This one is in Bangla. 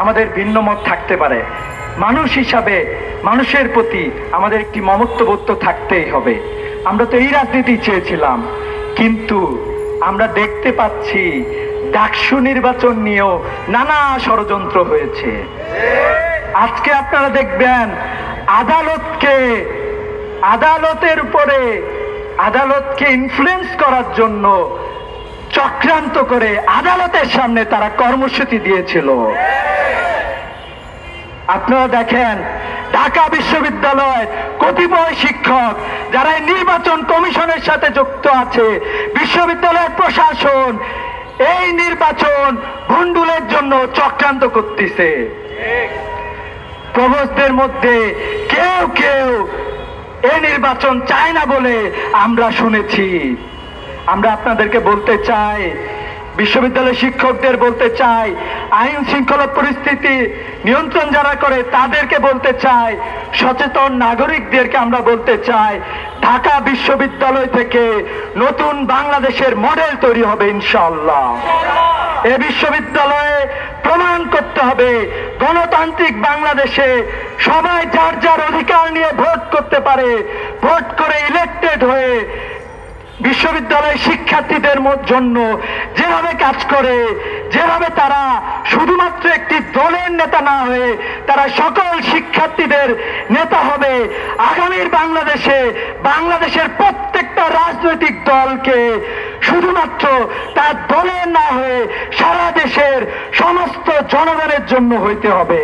আমাদের ভিন্ন মত থাকতে পারে, মানুষ হিসাবে মানুষের প্রতি আমাদের একটি মমত্ববোধ তো থাকতেই হবে। আমরা তো এই রাজনীতি চেয়েছিলাম, কিন্তু আমরা দেখতে পাচ্ছি ডাকসু নির্বাচন নিয়েও নানা ষড়যন্ত্র হয়েছে। আজকে আপনারা দেখবেন আদালতকে ইনফ্লুয়েন্স করার জন্য চক্রান্ত করে আদালতের সামনে তারা কর্মসূচি দিয়েছিল। আপনারা দেখেন ঢাকা বিশ্ববিদ্যালয়ের কতিপয় শিক্ষক যারা এই নির্বাচন কমিশনের সাথে যুক্ত আছে, বিশ্ববিদ্যালয়ের প্রশাসন এই নির্বাচন ভণ্ডুলের জন্য চক্রান্ত করতেছে। প্রভোস্টদের মধ্যে কেউ কেউ এই নির্বাচন চায় না বলে আমরা শুনেছি। আমরা আপনাদেরকে বলতে চাই, বিশ্ববিদ্যালয়ের শিক্ষকদের বলতে চাই, আইন শৃঙ্খলা পরিস্থিতি নিয়ন্ত্রণ যারা করে তাদেরকে বলতে চাই, সচেতন নাগরিকদেরকে আমরা বলতে চাই, ঢাকা বিশ্ববিদ্যালয় থেকে নতুন বাংলাদেশের মডেল তৈরি হবে ইনশাআল্লাহ। এই বিশ্ববিদ্যালয়ে প্রমাণ করতে হবে গণতান্ত্রিক বাংলাদেশে সবাই যার যার অধিকার নিয়ে ভোট করতে পারে, ভোট করে ইলেক্টেড হয়ে বিশ্ববিদ্যালয়ের শিক্ষার্থীদের জন্য যেভাবে কাজ করে, যেভাবে তারা শুধুমাত্র একটি দলের নেতা না হয়ে তারা সকল শিক্ষার্থীদের নেতা হবে। আগামীর বাংলাদেশের প্রত্যেকটা রাজনৈতিক দলকে শুধুমাত্র তার দলের না হয়ে সারা দেশের সমস্ত জনগণের জন্য হইতে হবে।